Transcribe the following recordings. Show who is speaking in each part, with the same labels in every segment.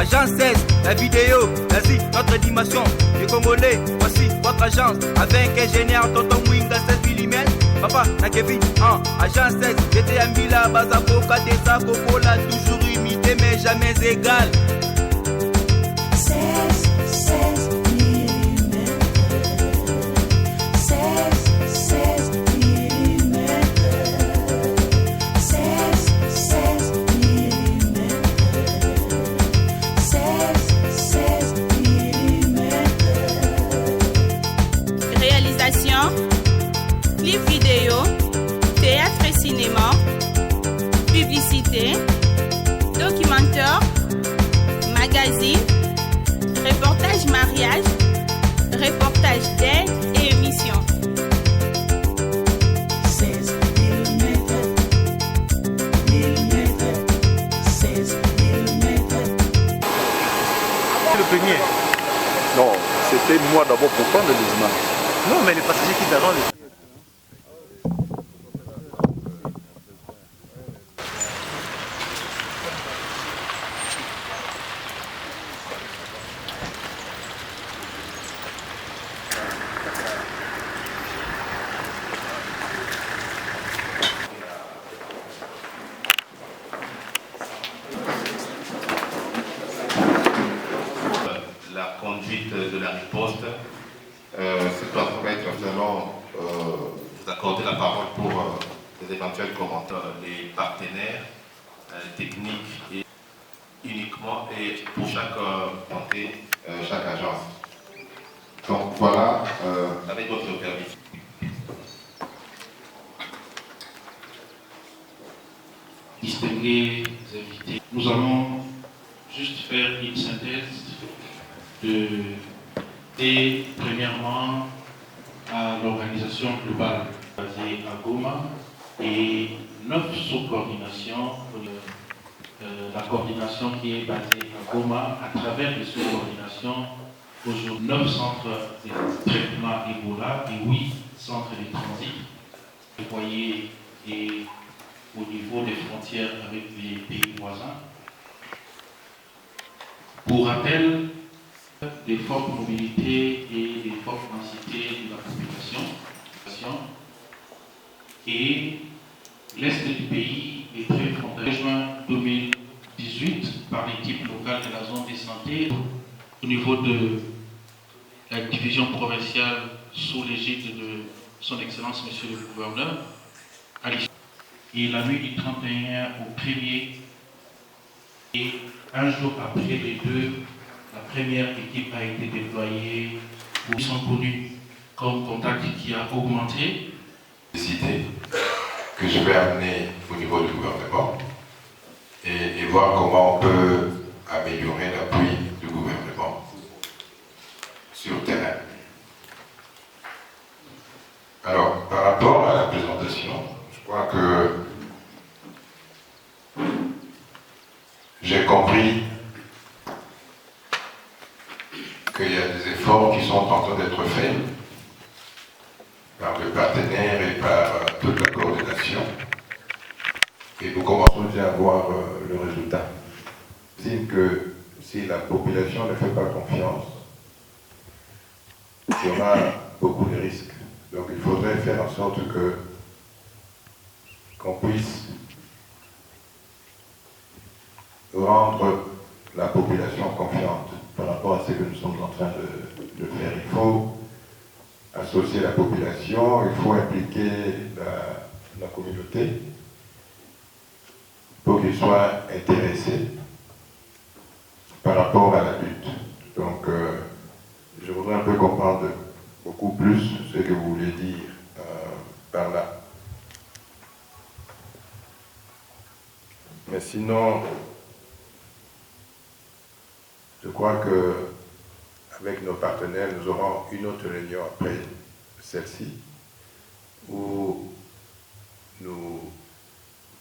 Speaker 1: Agence 16, la vidéo, vas-y, notre animation. Les Congolais, voici votre agence. Avec ingénieur Tonton Winga 16 mm. Papa, na Kevin, Agence 16, j'étais à Mila, Bazaboka, Tessa, Cocola, toujours imité mais jamais égal.
Speaker 2: 16 mm. 16 mm. 16 mm. 16 mm.
Speaker 3: Réalisation, clip vidéo, théâtre et cinéma, publicité, documentaire, magazine, reportage mariage, reportage d'aide et émission.
Speaker 2: 16 mm. 16 mm.
Speaker 4: Le premier.
Speaker 5: Non, c'était moi d'abord pour prendre les images.
Speaker 4: Non, mais les passagers qui t'attendent.
Speaker 6: La conduite de la riposte. C'est pas permettre, nous allons vous accorder la parole pour les éventuels commentaires, les partenaires techniques et uniquement et pour chaque santé, chaque agence. Donc voilà, avec votre permis.
Speaker 7: Distingués invités, nous allons juste faire une synthèse et premièrement à l'organisation globale basée à Goma et 9 sous-coordinations, la coordination qui est basée à Goma à travers les sous-coordinations, aujourd'hui 9 centres de traitement Ebola et 8 centres de transit déployés et au niveau des frontières avec les pays voisins. Pour rappel, des fortes mobilités et des fortes densités de la population. Et l'Est du pays est très frontalier. Juin 2018, par l'équipe locale de la zone de santé, au niveau de la division provinciale sous l'égide de son Excellence Monsieur le Gouverneur, et la nuit du 31 au 1er, et un jour après les deux, la première équipe a été déployée où ils sont connus comme contact qui a augmenté.
Speaker 6: Décider que je vais amener au niveau du gouvernement et voir comment on peut améliorer l'appui du gouvernement sur le terrain. Alors, par rapport à la présentation, je crois que j'ai compris qu'il y a des efforts qui sont en train d'être faits par le partenaire et par toute la coordination. Et nous commençons déjà à voir le résultat. C'est que si la population ne fait pas confiance, il y aura beaucoup de risques. Donc il faudrait faire en sorte qu'on puisse rendre la population confiante par rapport à ce que nous sommes en train de faire. Il faut associer la population, il faut impliquer la communauté pour qu'ils soient intéressés par rapport à la lutte. Donc, je voudrais un peu comprendre beaucoup plus ce que vous voulez dire par là. Mais sinon, je crois que avec nos partenaires, nous aurons une autre réunion après celle-ci, où nous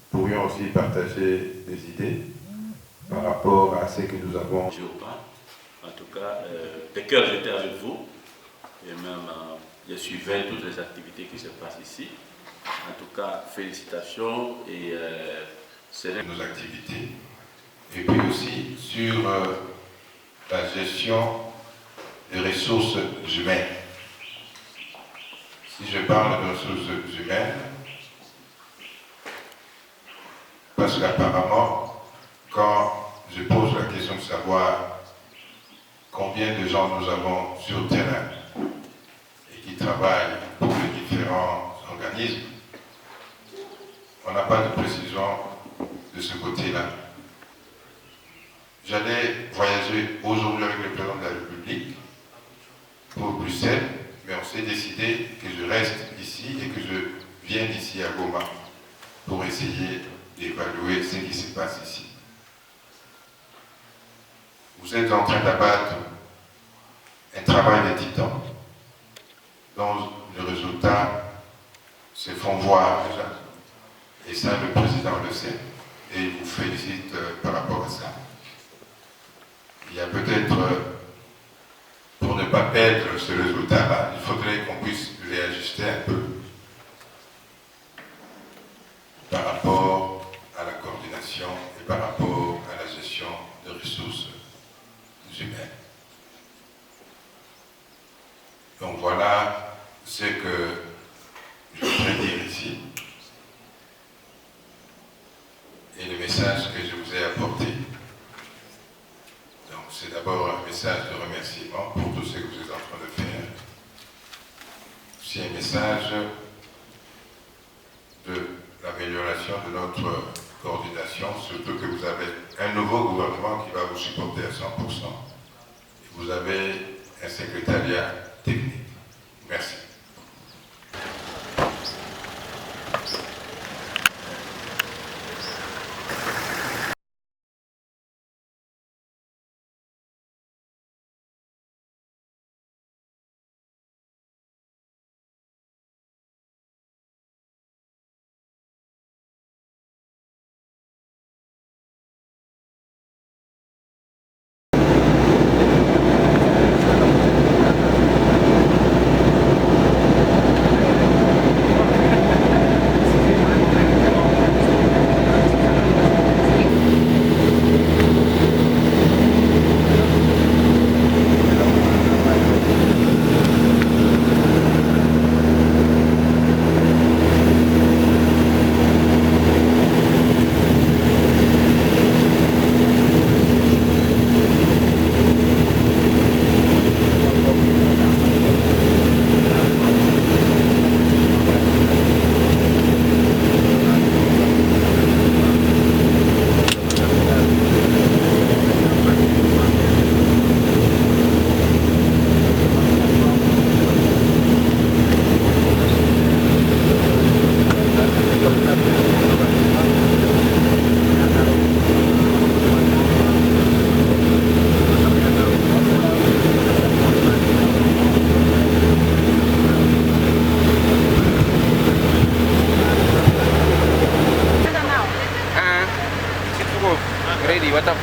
Speaker 6: pourrions aussi partager des idées par rapport à ce que nous avons.
Speaker 8: En tout cas, de cœur, j'étais avec vous, et même je suivais toutes les activités qui se passent ici. En tout cas, félicitations et c'est
Speaker 6: nos activités. et puis aussi sur la gestion des ressources humaines. Si je parle de ressources humaines, parce qu'apparemment, quand je pose la question de savoir combien de gens nous avons sur le terrain et qui travaillent pour les différents organismes, on n'a pas de précision de ce côté-là. J'allais voyager aujourd'hui avec le président de la République pour Bruxelles, mais on s'est décidé que je reste ici et que je vienne ici à Goma pour essayer d'évaluer ce qui se passe ici. Vous êtes en train d'abattre un travail de titan dont le résultat se font voir déjà. Et ça, le président le sait. Et il vous félicite par rapport à ça. Il y a peut-être, pour ne pas perdre ce résultat-là, il faudrait qu'on puisse réajuster un peu par rapport à la coordination et par rapport à la gestion de ressources humaines. Donc voilà ce que je voudrais dire ici et le message que je vous ai apporté. Donc c'est d'abord un message de remerciement pour tout ce que vous êtes en train de faire. C'est un message de l'amélioration de notre coordination, surtout que vous avez un nouveau gouvernement qui va vous supporter à 100%. Et vous avez un secrétariat technique. Merci.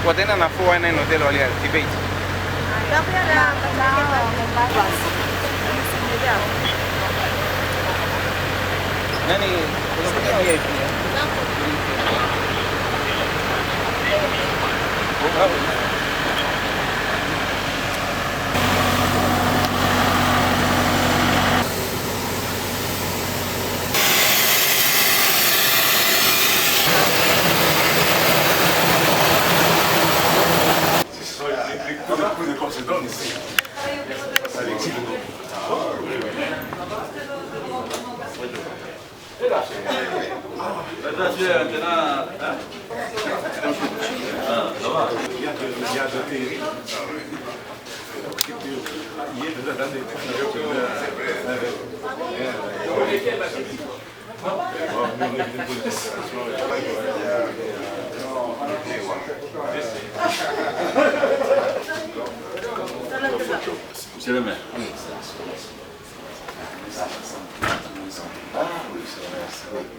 Speaker 1: Wataenda nafuu wana hotel wale debate. Nani unapata VIP?
Speaker 8: Monsieur le maire.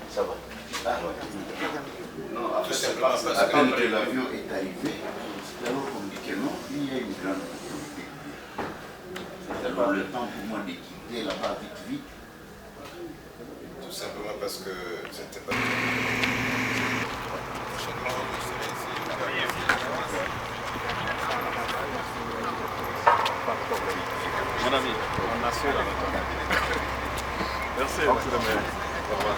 Speaker 9: Ça va. Tout simplement parce que l'avion est arrivé, alors on dit que non, il y a une grande priorité. Alors le temps pour moi de quitter là-bas vite.
Speaker 6: Tout simplement parce que c'était pas... Prochainement, je serai ici.
Speaker 5: Mon ami, on assure avec toi. Merci, monsieur le maire. Au revoir.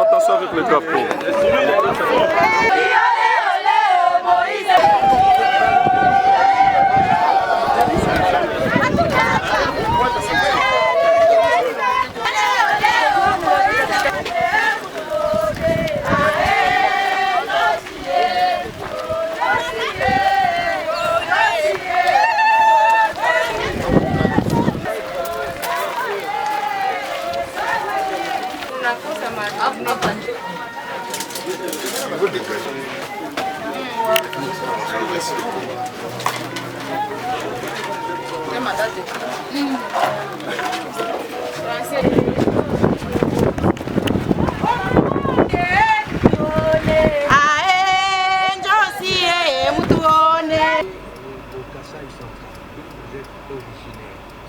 Speaker 5: Attention avec le drapeau.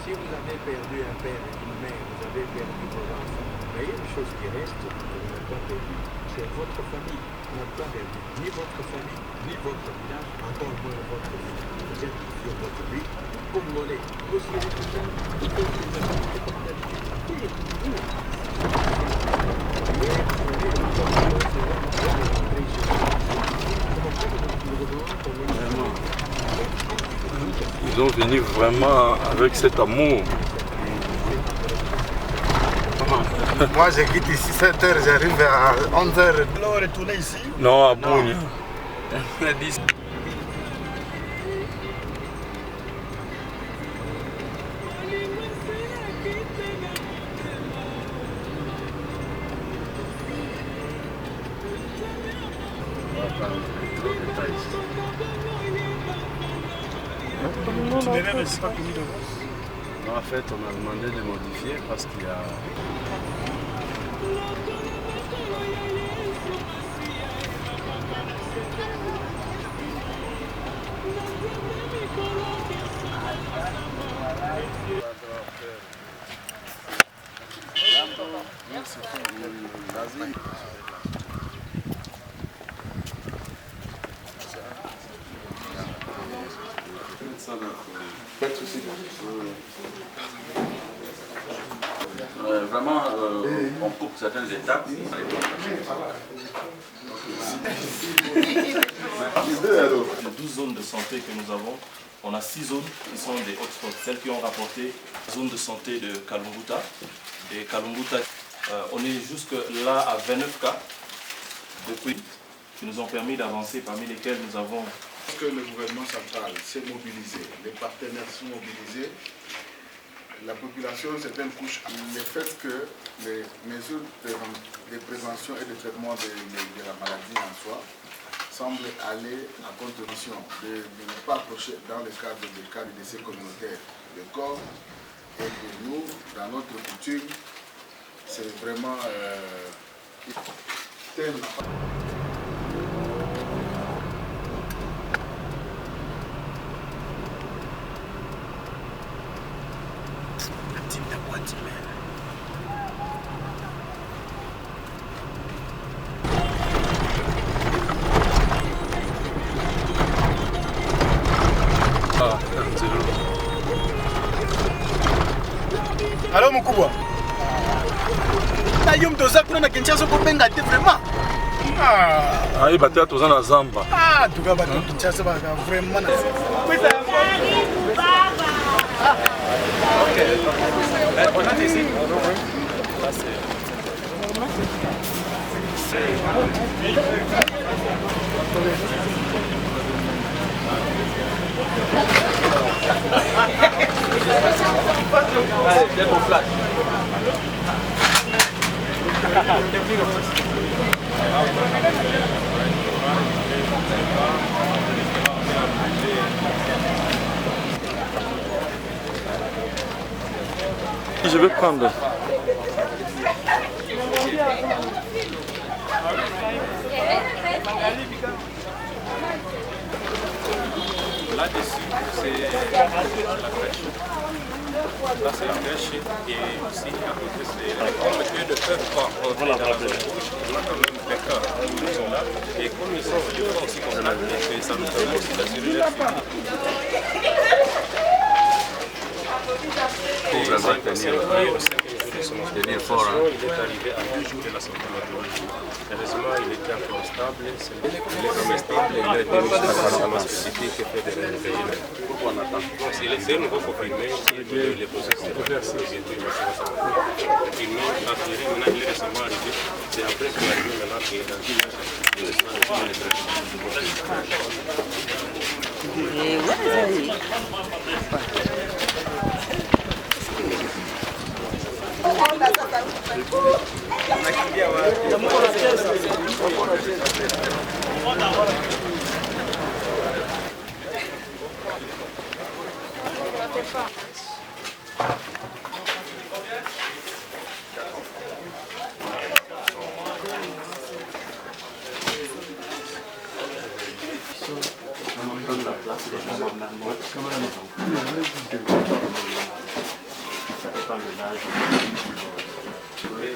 Speaker 10: Si vous avez perdu un père et une mère, vous avez perdu vos enfants. Mais il y a une chose qui reste, que vous n'avez pas perdu, c'est votre famille. Vous n'avez pas perdu ni votre famille, ni votre village, encore moins votre vie. Vous êtes sur votre vie, comme l'on est. Vous serez tout seul, vous êtes
Speaker 5: Ils ont venu vraiment avec cet amour.
Speaker 10: Moi, je quitte ici 7h, j'arrive à 11h. Alors, retourner ici?
Speaker 5: Non, à Bouni.
Speaker 10: Tu n'es même pas commis de vote?
Speaker 5: En fait, on a demandé de modifier parce qu'il y a...
Speaker 8: Vraiment, on coupe certaines étapes.
Speaker 11: Les 12 zones de santé que nous avons, on a 6 zones qui sont des hotspots, celles qui ont rapporté la zone de santé de Kalunguta. Et Kalunguta, on est jusque là à 29 cas depuis qui nous ont permis d'avancer, parmi lesquels nous avons...
Speaker 10: Que le gouvernement central s'est mobilisé, les partenaires sont mobilisés, la population, certaines couches, le fait que les mesures de prévention et de traitement de la maladie en soi semblent aller à contribution de ne pas approcher dans le cadre des cas de décès communautaires le corps, et que nous, dans notre coutume, c'est vraiment thème.
Speaker 12: Allô mon kubwa. Na yom toza kuna na Kinshasa ko benga te vraiment.
Speaker 5: Ah, il battait à tous en Zamba.
Speaker 12: Ah, tu vas battre Kinshasa vraiment.
Speaker 5: Ok. On a ici. Là,
Speaker 1: Allez, viens qu'on flash.
Speaker 5: Je vais prendre.
Speaker 13: Là-dessus, c'est la crèche. Là, c'est la crèche et aussi à côté, c'est comme eux ne peuvent pas rentrer dans la zone rouge, on a quand même des cas qui sont là. Et comme ils sont je crois aussi qu'on a, et ça nous permet aussi d'assurer leur il est arrivé à 2 jours de la symptomatologie. Heureusement, il était encore stable, il est comestible, il a été mis sur un traitement spécifique et fait des régénérations. Pourquoi on attend? C'est nouveau confirmé, les processus de confirmé, assuré, maintenant il est récemment arrivé. C'est après qu'il est arrivé maintenant qu'il est dans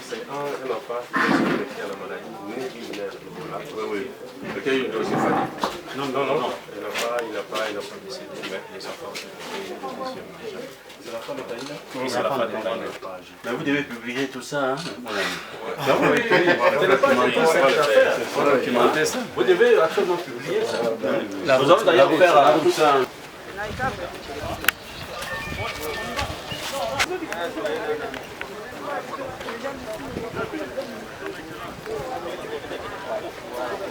Speaker 13: C'est un enfant qui a la maladie, mais il est oui. Lequel il doit aussi faire. Non. Il n'a pas décédé, mais les enfants ont été. C'est la fin de Taïna? Oui, c'est la fin de Taïna.
Speaker 9: Mais vous devez publier tout ça, hein, mon ami.
Speaker 13: Documenter ça. Vous devez absolument publier ça.
Speaker 9: Vous allez d'ailleurs faire tout ça.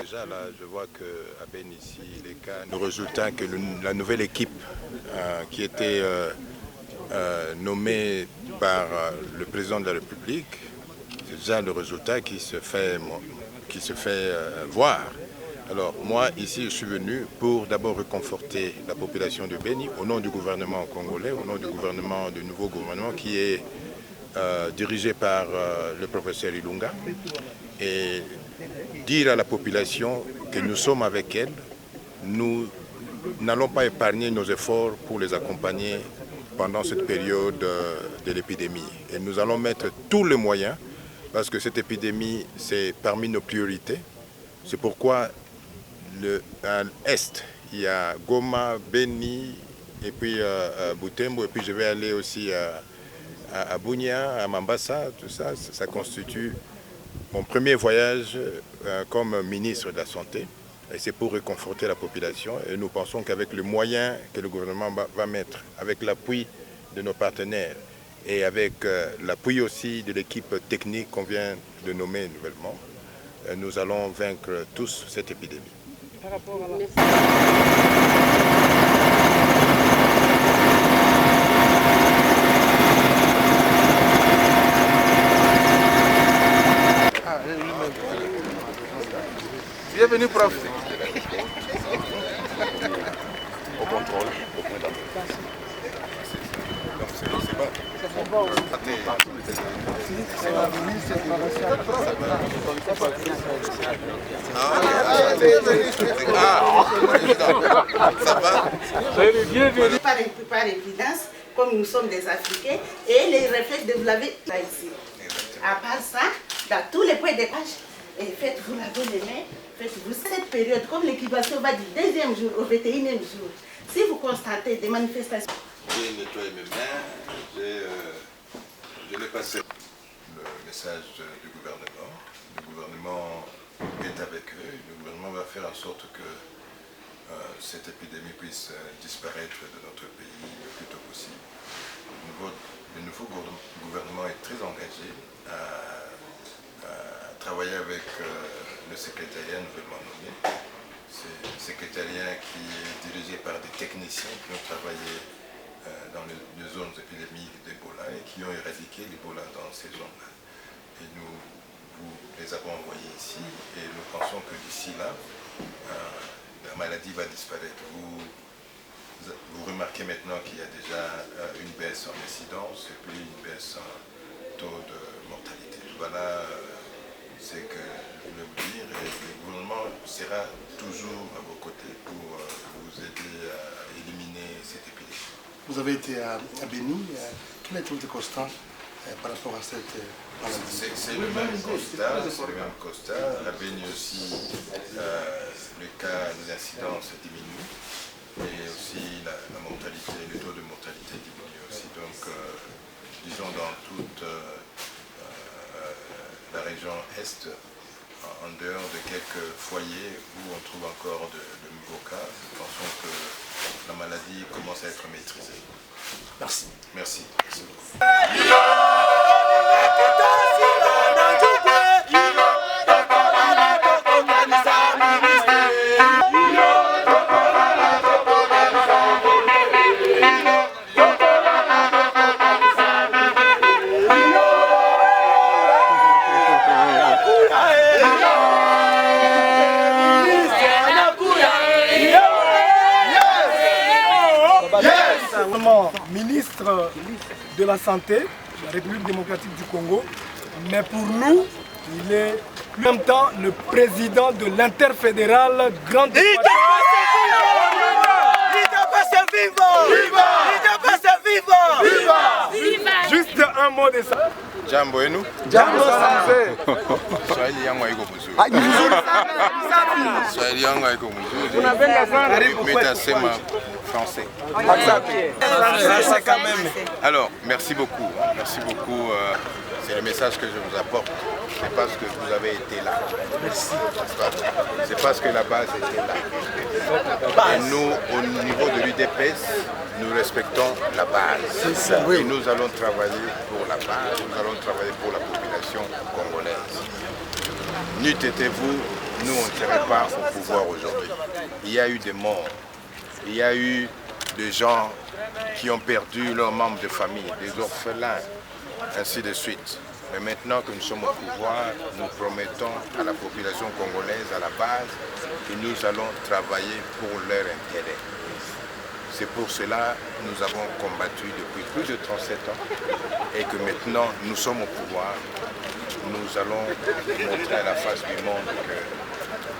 Speaker 14: Déjà là, je vois qu'à Ben ici, les cas, le résultat que la nouvelle équipe qui était nommée par le président de la République, c'est déjà le résultat qui se fait voir. Alors moi ici je suis venu pour d'abord réconforter la population de Beni au nom du gouvernement congolais, au nom du gouvernement, du nouveau gouvernement qui est dirigé par le professeur Ilunga, et dire à la population que nous sommes avec elle, nous n'allons pas épargner nos efforts pour les accompagner pendant cette période de l'épidémie. Et nous allons mettre tous les moyens parce que cette épidémie, c'est parmi nos priorités. C'est pourquoi à l'Est, il y a Goma, Beni, et puis Butembo, et puis je vais aller aussi à Bunia, à Mambasa, tout ça, ça constitue mon premier voyage comme ministre de la Santé. Et c'est pour réconforter la population. Et nous pensons qu'avec les moyens que le gouvernement va mettre, avec l'appui de nos partenaires et avec l'appui aussi de l'équipe technique qu'on vient de nommer nouvellement, nous allons vaincre tous cette épidémie. Par rapport à
Speaker 10: Bienvenue, prof.
Speaker 14: Au contrôle, au point d'appui. Donc c'est bon.
Speaker 10: Ça va?
Speaker 15: Bienvenue. Par évidence, comme nous sommes des Africains, et les réflexes de vous laver là ici. À part ça, dans tous les points de page, faites-vous laver les mains. Faites-vous cette période, comme l'équipation va du 2e jour au 21e jour, si vous constatez des manifestations.
Speaker 14: J'ai nettoyé mes mains, je l'ai passé. Le message du gouvernement. Le gouvernement est avec eux. Le gouvernement va faire en sorte que cette épidémie puisse disparaître de notre pays le plus tôt possible. Le nouveau gouvernement est très engagé à travailler avec le secrétariat nouvellement nommé. C'est un secrétariat qui est dirigé par des techniciens qui ont travaillé dans les zones épidémiques d'Ebola et qui ont éradiqué l'Ebola dans ces zones-là. Et nous les avons envoyés ici et nous pensons que d'ici là, la maladie va disparaître. Vous remarquez maintenant qu'il y a déjà une baisse en incidence et puis une baisse en taux de mortalité. Voilà ce que je voulais vous dire et le gouvernement sera toujours à vos côtés pour vous aider à éliminer cette épidémie.
Speaker 12: Vous avez été à Béni, quel est votre constat par rapport à cette maladie?
Speaker 14: C'est le même constat, À Béni aussi, le cas des incidences diminue et aussi la mortalité, le taux de mortalité diminue aussi. Donc, disons dans toute la région Est, en dehors de quelques foyers où on trouve encore de nouveaux cas, nous pensons que la maladie commence à être maîtrisée.
Speaker 12: Merci.
Speaker 14: Merci. Merci beaucoup.
Speaker 12: Ministre de la Santé de la République démocratique du Congo, mais pour nous, il est en même temps le président de l'interfédéral Grande Équateur. Juste un mot de ça.
Speaker 14: Jambo enu?
Speaker 12: Jambo sanze.
Speaker 14: Swahili yangu haiko mzuri. Swahili yangu haiko mzuri. Nitasema français. Alors, merci beaucoup. Merci beaucoup. C'est le message que je vous apporte. C'est parce que vous avez été là. Merci. C'est parce que la base était là. Et nous, au niveau de l'UDPS, nous respectons la base. C'est ça. Et nous allons travailler pour la base, nous allons travailler pour la population congolaise. N'eût été vous, nous on ne serait pas au pouvoir aujourd'hui. Il y a eu des morts, il y a eu des gens qui ont perdu leurs membres de famille, des orphelins, ainsi de suite. Mais maintenant que nous sommes au pouvoir, nous promettons à la population congolaise, à la base, que nous allons travailler pour leur intérêt. C'est pour cela que nous avons combattu depuis plus de 37 ans et que maintenant nous sommes au pouvoir. Nous allons montrer à la face du monde que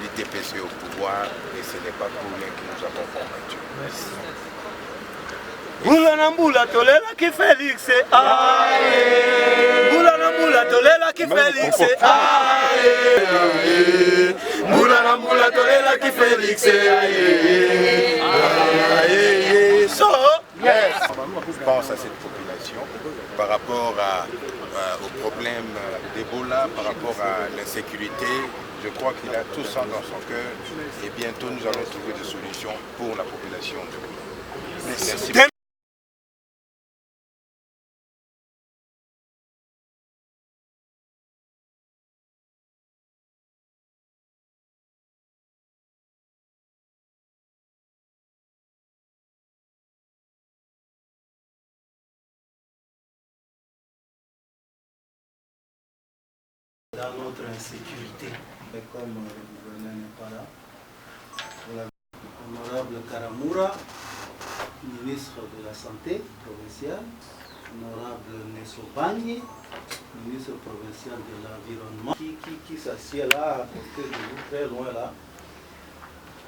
Speaker 14: l'IDPS est au pouvoir et ce n'est pas pour rien que nous avons combattu. Merci.
Speaker 16: Mbula na mbula tolela ki Félix aye. Mbula na mbula tolela ki Félix aye. Mbula na mbula tolela ki Félix aye. Aye. So,
Speaker 14: yes. Je pense à cette population par rapport au problème d'Ebola, par rapport à l'insécurité. Je crois qu'il a tout ça dans son cœur et bientôt nous allons trouver des solutions pour la population d'Ebola. Merci.
Speaker 17: Dans notre insécurité, mais comme le gouvernement n'est pas là, l'honorable Karamura, ministre de la Santé provinciale, l'honorable Nessobagni, ministre provincial de l'Environnement, qui s'assied là, à côté de nous, très loin là.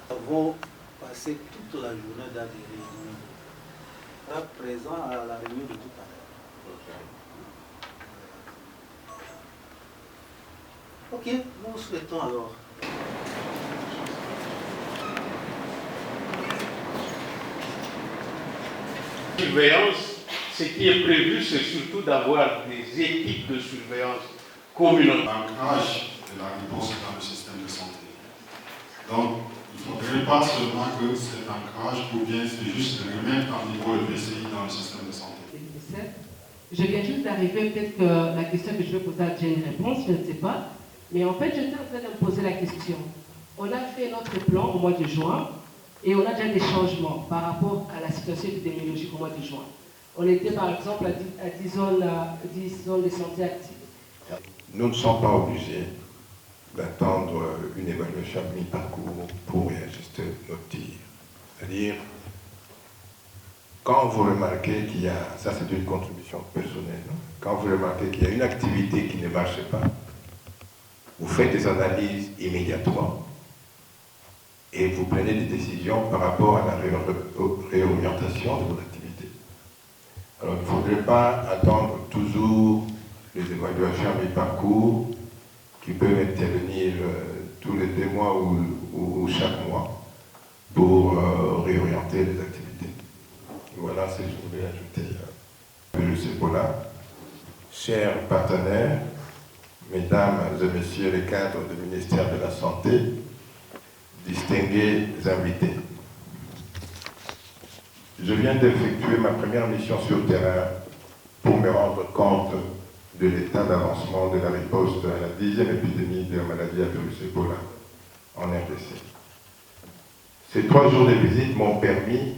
Speaker 17: Nous avons passé toute la journée dans des réunions. Là, présent à la réunion de tout à l'heure. Ok, nous souhaitons alors.
Speaker 18: Surveillance, ce qui est prévu, c'est surtout d'avoir des équipes de surveillance communautaire.
Speaker 19: L'ancrage de la réponse dans le système de santé. Donc, Il ne faudrait pas seulement que cet ancrage ou bien c'est juste de remettre en niveau le PCI dans le système de santé.
Speaker 20: Je viens juste d'arriver, peut-être que la question que je vais poser à Dieu une réponse, je ne sais pas. Mais en fait, j'étais en train de me poser la question. On a fait notre plan au mois de juin et on a déjà des changements par rapport à la situation épidémiologique au mois de juin. On était par exemple à 10 zones de santé actives.
Speaker 14: Nous ne sommes pas obligés d'attendre une évaluation à mi-parcours pour réajuster nos tirs. C'est-à-dire, quand vous remarquez qu'il y a, ça c'est une contribution personnelle, hein, quand vous remarquez qu'il y a une activité qui ne marche pas, vous faites des analyses immédiatement et vous prenez des décisions par rapport à la réorientation de vos activités. Alors il ne faudrait pas attendre toujours les évaluations à mi-parcours qui peuvent intervenir tous les 2 mois ou chaque mois pour réorienter les activités. Voilà ce que je voulais ajouter. Virus Ebola, chers partenaires, mesdames et messieurs les cadres du ministère de la Santé, distingués invités. Je viens d'effectuer ma première mission sur le terrain pour me rendre compte de l'état d'avancement de la riposte à la 10e épidémie de la maladie à virus Ebola en RDC. Ces 3 jours de visite m'ont permis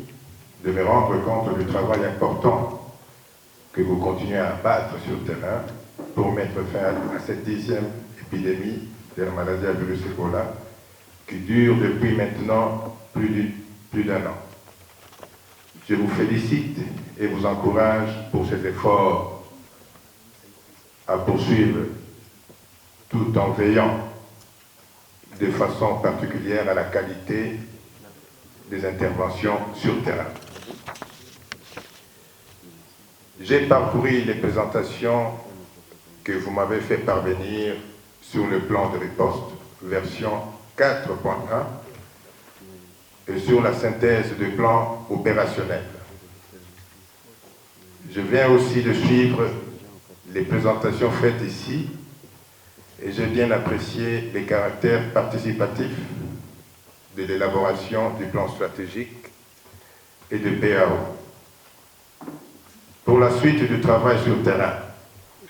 Speaker 14: de me rendre compte du travail important que vous continuez à abattre sur le terrain pour mettre fin à cette 10e épidémie de la maladie à virus Ebola qui dure depuis maintenant plus d'1 an. Je vous félicite et vous encourage pour ces efforts à poursuivre tout en veillant de façon particulière à la qualité des interventions sur le terrain. J'ai parcouru les présentations que vous m'avez fait parvenir sur le plan de riposte, version 4.1, et sur la synthèse du plan opérationnel. Je viens aussi de suivre les présentations faites ici et j'ai bien apprécié les caractères participatifs de l'élaboration du plan stratégique et de PAO. Pour la suite du travail sur le terrain,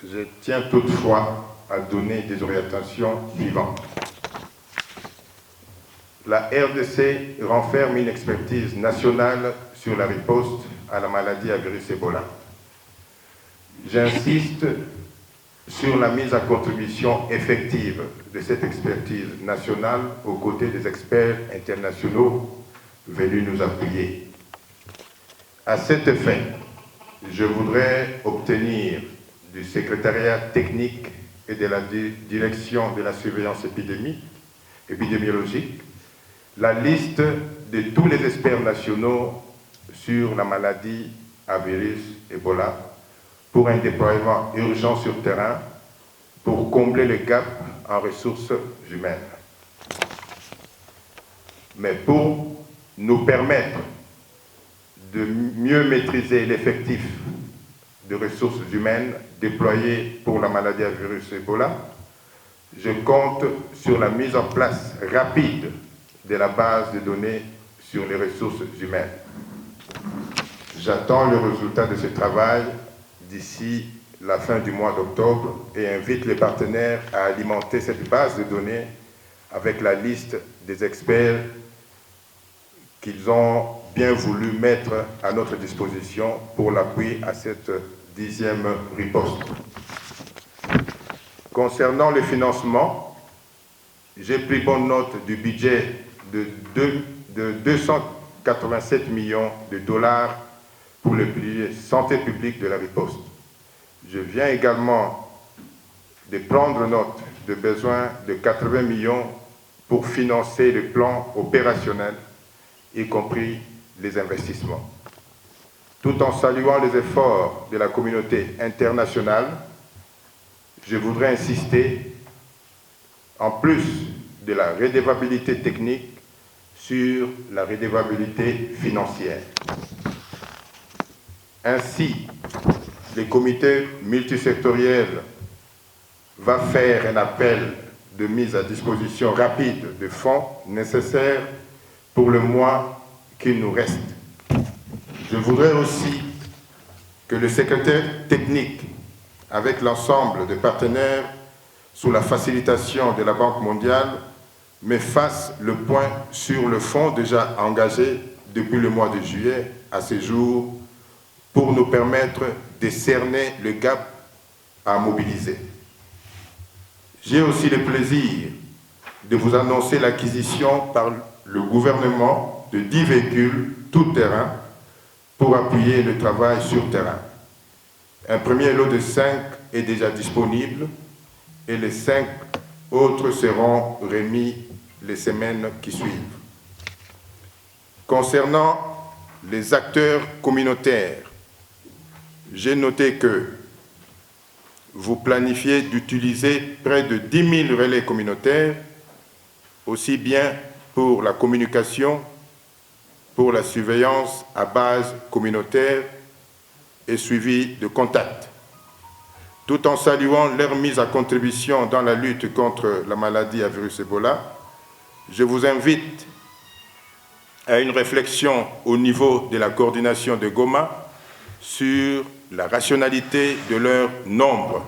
Speaker 14: je tiens toutefois à donner des orientations suivantes. La RDC renferme une expertise nationale sur la riposte à la maladie à virus Ebola. J'insiste sur la mise à contribution effective de cette expertise nationale aux côtés des experts internationaux venus nous appuyer. À cet effet, je voudrais obtenir du secrétariat technique et de la direction de la surveillance épidémiologique la liste de tous les experts nationaux sur la maladie à virus Ebola pour un déploiement urgent sur le terrain pour combler le gap en ressources humaines. Mais pour nous permettre de mieux maîtriser l'effectif de ressources humaines déployées pour la maladie à virus Ebola, je compte sur la mise en place rapide de la base de données sur les ressources humaines. J'attends le résultat de ce travail d'ici la fin du mois d'octobre et invite les partenaires à alimenter cette base de données avec la liste des experts qu'ils ont bien voulu mettre à notre disposition pour l'appui à cette 10e riposte. Concernant le financement, j'ai pris bonne note du budget de 287 millions de dollars pour le pilier santé publique de la riposte. Je viens également de prendre note de besoins de 80 millions pour financer le plan opérationnel, y compris les investissements. Tout en saluant les efforts de la communauté internationale, je voudrais insister, en plus de la redevabilité technique, sur la redevabilité financière. Ainsi, le comité multisectoriel va faire un appel de mise à disposition rapide de fonds nécessaires pour le mois qu'il nous reste. Je voudrais aussi que le secrétaire technique, avec l'ensemble des partenaires, sous la facilitation de la Banque mondiale, me fasse le point sur le fonds déjà engagé depuis le mois de juillet à ce jour pour nous permettre de cerner le gap à mobiliser. J'ai aussi le plaisir de vous annoncer l'acquisition par le gouvernement de 10 véhicules tout-terrain pour appuyer le travail sur terrain. Un premier lot de 5 est déjà disponible et les 5 autres seront remis les semaines qui suivent. Concernant les acteurs communautaires, j'ai noté que vous planifiez d'utiliser près de 10 000 relais communautaires, aussi bien pour la communication, pour la surveillance à base communautaire et suivi de contact. Tout en saluant leur mise à contribution dans la lutte contre la maladie à virus Ebola, je vous invite à une réflexion au niveau de la coordination de Goma sur la rationalité de leur nombre.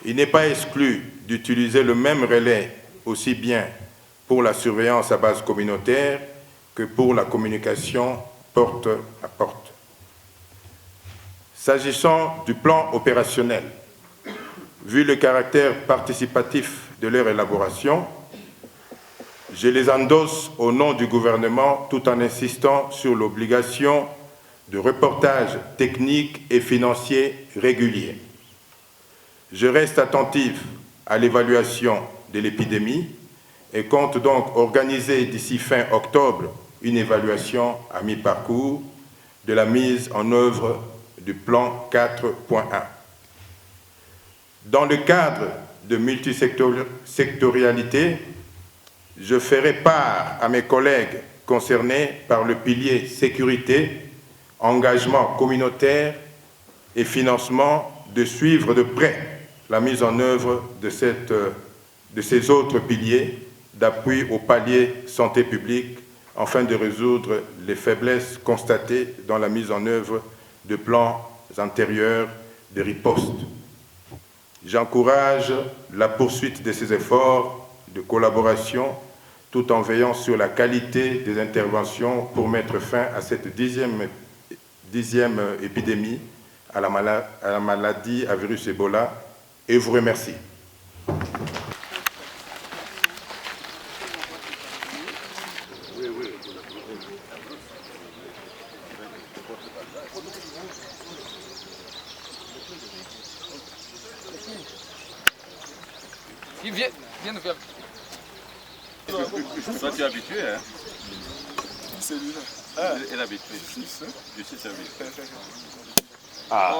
Speaker 14: Il n'est pas exclu d'utiliser le même relais aussi bien pour la surveillance à base communautaire que pour la communication porte à porte. S'agissant du plan opérationnel, vu le caractère participatif de leur élaboration, je les endosse au nom du gouvernement tout en insistant sur l'obligation de reportage technique et financier régulier. Je reste attentif à l'évaluation de l'épidémie et compte donc organiser d'ici fin octobre une évaluation à mi-parcours de la mise en œuvre du plan 4.1. Dans le cadre de multisectorialité, je ferai part à mes collègues concernés par le pilier sécurité, engagement communautaire et financement de suivre de près la mise en œuvre de ces autres piliers d'appui au palier santé publique afin de résoudre les faiblesses constatées dans la mise en œuvre de plans antérieurs de riposte. J'encourage la poursuite de ces efforts de collaboration tout en veillant sur la qualité des interventions pour mettre fin à cette dixième épidémie à la maladie à virus Ebola et vous remercie.
Speaker 21: Viens nous faire.
Speaker 8: Toi, tu es habitué, hein?
Speaker 21: Celui-là.
Speaker 8: Elle est habituée. Je suis habitué.
Speaker 21: Ah.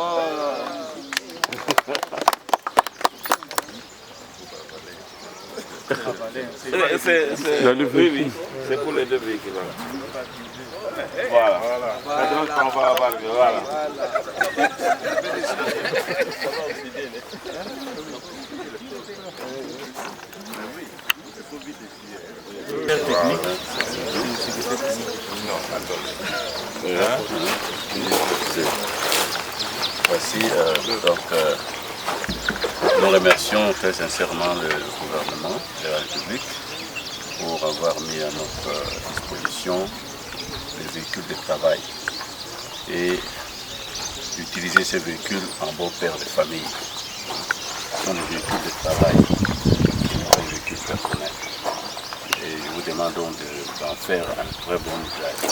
Speaker 8: Oui, c'est pour les deux véhicules. Voilà. Donc, on va avoir voilà. Voici nous remercions très sincèrement le gouvernement de la République pour avoir mis à notre disposition les véhicules de travail et utiliser ces véhicules en bon père de famille. Ce sont des véhicules de travail, des véhicules personnels. Et nous demandons d'en faire un très bon usage.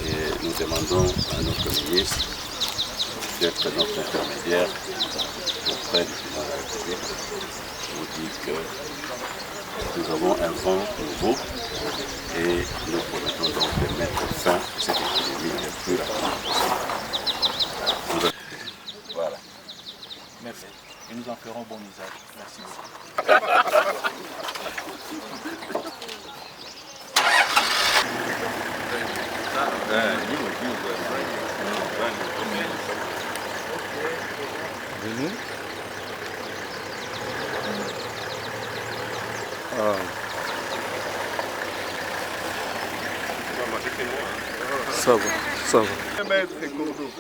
Speaker 8: Et nous demandons à notre ministre d'être notre intermédiaire auprès du président de la République. Je vous dis que nous avons un vent nouveau et nous promettons donc de mettre fin à cette épidémie le plus rapidement possible. Voilà.
Speaker 11: Merci. Et nous en ferons bon usage. Merci beaucoup.
Speaker 5: Ça va, ça va.
Speaker 10: Maître et Cordo.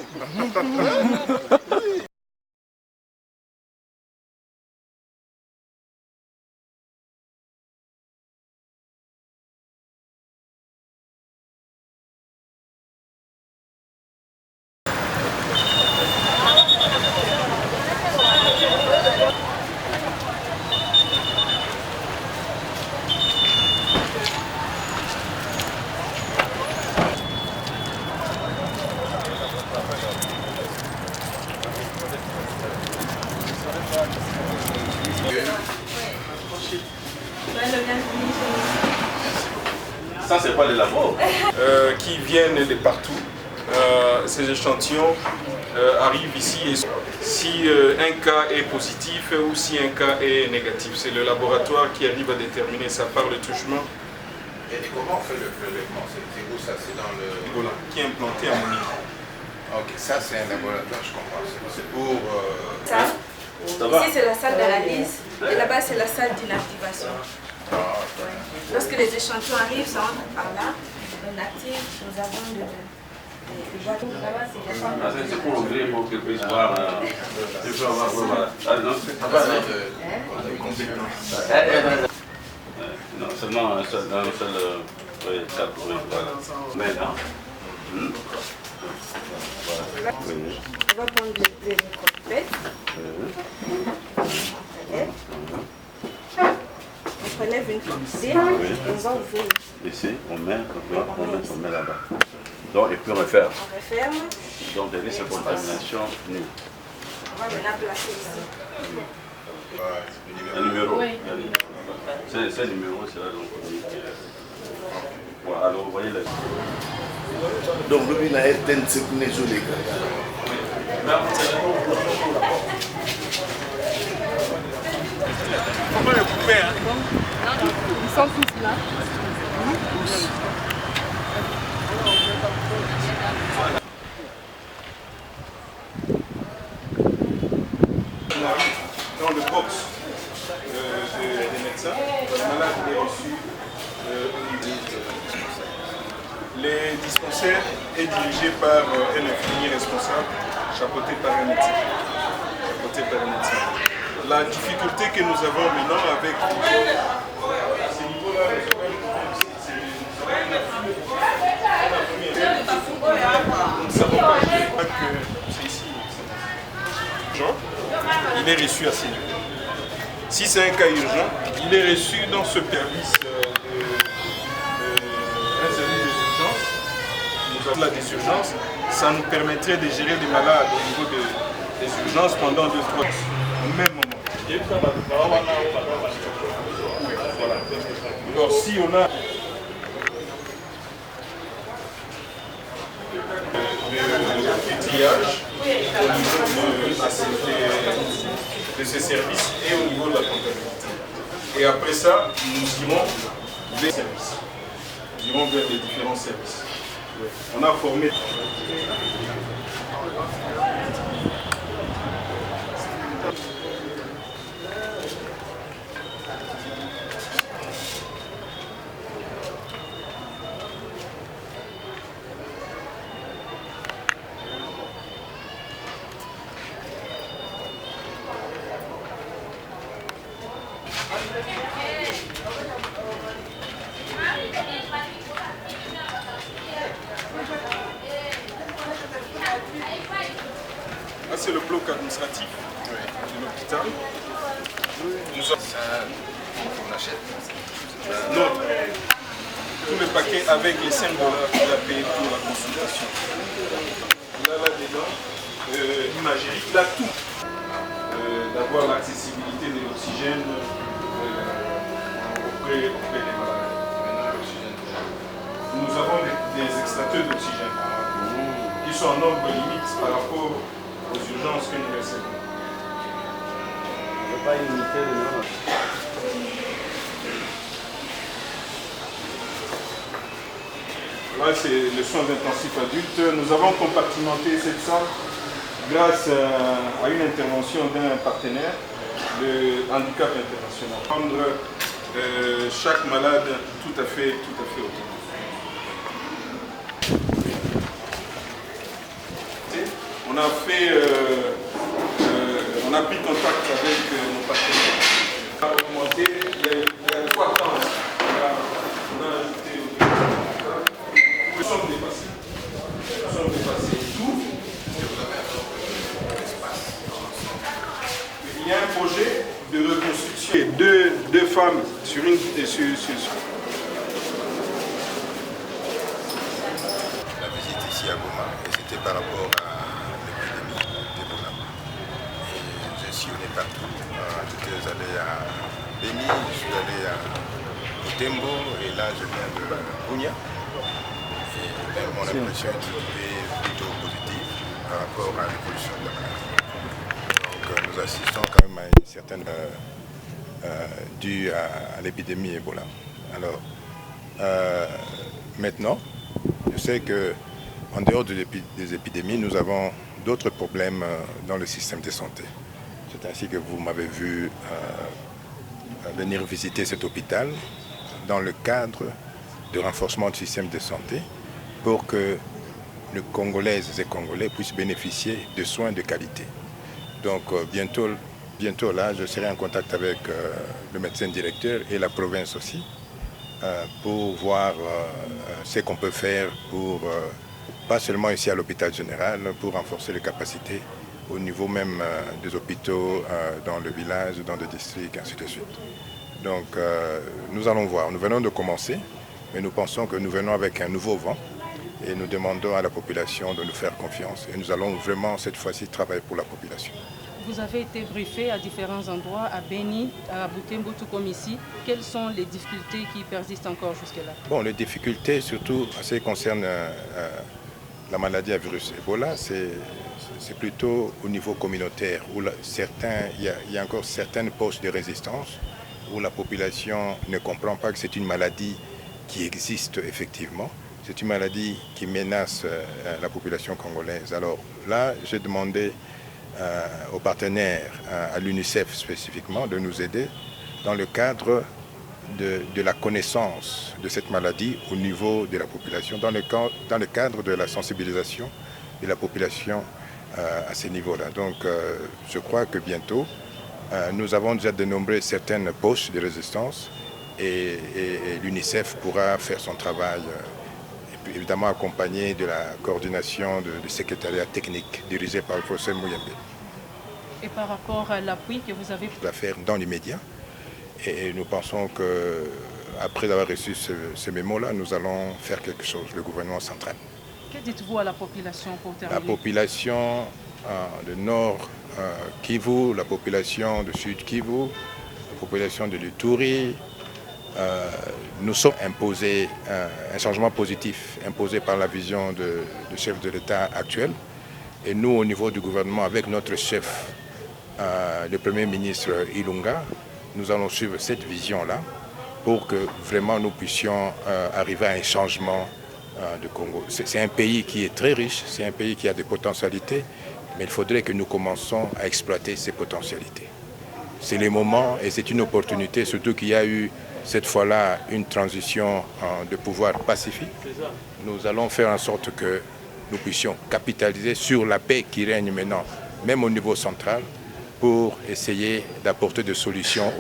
Speaker 11: Ça, c'est pas les labos.
Speaker 10: Qui viennent de partout. Ces échantillons arrivent ici et si un cas est positif ou si un cas est négatif. C'est le laboratoire qui arrive à déterminer ça par le truchement.
Speaker 14: Et comment on fait le prélèvement? C'est où ça? C'est dans le...
Speaker 10: Voilà, qui est implanté à Monique.
Speaker 14: Ok, ça c'est un laboratoire, je comprends. C'est pour...
Speaker 3: Ça, ici c'est la salle d'analyse et là-bas c'est la salle d'inactivation. Lorsque les échantillons arrivent, ça entre par là, on active, nous avons des boîtes. Là-bas c'est la salle d'analyse.
Speaker 8: C'est pour l'ouvrir pour qu'il puisse voir. Non, seulement un seul cadre, voilà. Maintenant.
Speaker 3: Voilà. On va prendre les micropipettes. On prélève une quantité et on va ouvrir.
Speaker 8: Ici, on met là-bas. Donc, et puis on referme.
Speaker 3: On referme.
Speaker 8: Donc, des risques de contamination nuls.
Speaker 3: On va maintenant placer ici.
Speaker 8: Un numéro.
Speaker 3: Oui.
Speaker 8: C'est le numéro, c'est là donc. Voilà, alors vous voyez là.
Speaker 9: Donc, le vin est un type de isolé.
Speaker 10: Comment le couper hein?
Speaker 3: Ils sont tous là.
Speaker 10: On arrive dans le box des médecins. Le malade est reçu au niveau. Les dispensaires est dirigé par un infirmier responsable, chapeauté par un médecin. La difficulté que nous avons maintenant avec ces niveaux-là, nous ne savons pas que c'est ici. Il est reçu à ces niveaux. Si c'est un cas urgent, il est reçu dans ce service un service des urgences. Nous avons là des urgences. Ça nous permettrait de gérer les malades au niveau des urgences pendant 2-3 au même moment. Voilà. Alors si on a le triage au niveau de ces services et au niveau de la comptabilité. Et après ça, nous irons vers les services. Nous irons vers les différents services. On a formé. Là, c'est le bloc administratif de l'hôpital.
Speaker 14: On achète.
Speaker 10: Non. Tout le paquet avec les $5 qu'il a payé pour la consultation. Là-dedans, l'imagerie, il a tout. D'avoir l'accessibilité de l'oxygène auprès des malades. Nous avons des extracteurs d'oxygène qui sont en nombre limite par rapport aux urgences que nous recevons.
Speaker 8: On ne peut pas limiter le nombre.
Speaker 10: Là, c'est les soins intensifs adultes. Nous avons compartimenté cette salle grâce à une intervention d'un partenaire, le Handicap International. Prendre chaque malade tout à fait autonome.
Speaker 2: on a pris contact avec nos partenaires. On a augmenté, il y a 3 temps. On a ajouté nous sommes dépassés. Nous sommes dépassés. Tout. Il y a un projet de reconstruction. Deux femmes sur une...
Speaker 14: La visite ici à Goma, et c'était par rapport à l'épidémie d'Ebola. Et j'ai sillonné partout. J'étais allé à Beni, je suis allé à Butembo, et là je viens de Bunia. Et mon impression est plutôt positive par rapport à l'évolution de la maladie. Donc nous assistons quand même à une certaine due à l'épidémie Ebola. Alors maintenant, je sais qu'en dehors des épidémies, nous avons d'autres problèmes dans le système de santé. C'est ainsi que vous m'avez vu venir visiter cet hôpital dans le cadre de renforcement du système de santé pour que les Congolaises et Congolais puissent bénéficier de soins de qualité. Donc bientôt là, je serai en contact avec le médecin directeur et la province aussi pour voir ce qu'on peut faire pour, pas seulement ici à l'hôpital général, pour renforcer les capacités au niveau même des hôpitaux dans le village, dans le district, ainsi de suite. Donc nous allons voir, nous venons de commencer, mais nous pensons que nous venons avec un nouveau vent et nous demandons à la population de nous faire confiance et nous allons vraiment cette fois-ci travailler pour la population.
Speaker 22: Vous avez été briefé à différents endroits, à Beni, à Butembo, tout comme ici. Quelles sont les difficultés qui persistent encore jusque-là? Bon,
Speaker 14: les difficultés, surtout en ce qui concerne la maladie à virus Ebola, c'est plutôt au niveau communautaire, où il y a encore certaines poches de résistance, où la population ne comprend pas que c'est une maladie qui existe effectivement. C'est une maladie qui menace la population congolaise. Alors là, j'ai demandé aux partenaires, à l'UNICEF spécifiquement, de nous aider dans le cadre de la connaissance de cette maladie au niveau de la population, dans le cadre de la sensibilisation de la population à ces niveaux-là. Donc je crois que bientôt, nous avons déjà dénombré certaines poches de résistance et l'UNICEF pourra faire son travail, évidemment accompagné de la coordination du secrétariat technique dirigé par le professeur Mouyembe.
Speaker 22: Et par rapport à l'appui que vous avez
Speaker 14: à faire dans l'immédiat, et nous pensons qu'après avoir reçu ce mémo-là, nous allons faire quelque chose, le gouvernement central.
Speaker 22: Que dites-vous à la population pour terminer?
Speaker 14: La population de Nord Kivu, la population de Sud Kivu, la population de l'Ituri, nous sommes imposés un changement positif, imposé par la vision du chef de l'État actuel. Et nous, au niveau du gouvernement, avec notre chef, le Premier ministre Ilunga, nous allons suivre cette vision-là pour que vraiment nous puissions arriver à un changement de Congo. C'est un pays qui est très riche, c'est un pays qui a des potentialités, mais il faudrait que nous commencions à exploiter ces potentialités. C'est le moment et c'est une opportunité, surtout qu'il y a eu cette fois-là une transition de pouvoir pacifique. Nous allons faire en sorte que nous puissions capitaliser sur la paix qui règne maintenant, même au niveau central, pour essayer d'apporter des solutions.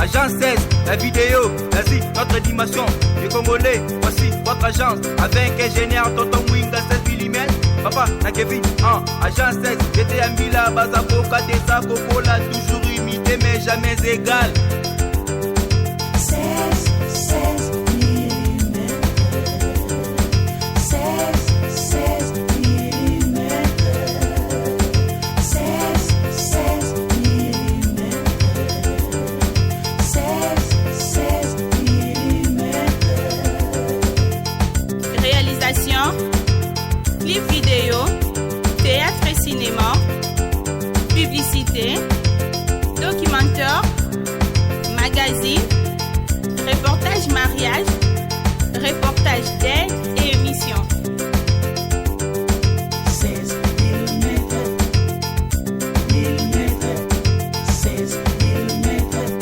Speaker 1: Agence 16, la vidéo, vas-y, notre dimension. Les Congolais, voici votre agence. Avec ingénieur Tonton Mwinga 16 mm. Papa, na Kevin, agence 16. J'étais à Mila, Bazako, Kadesa, Kokola, toujours imité mais jamais égal.
Speaker 23: 16 mm. 16 mm. 16 mm. 16 mm.
Speaker 24: Réalisation, clip vidéo, théâtre et cinéma, publicité, documentaire, magazine, reportage mariage, reportage partage d'aide et émissions.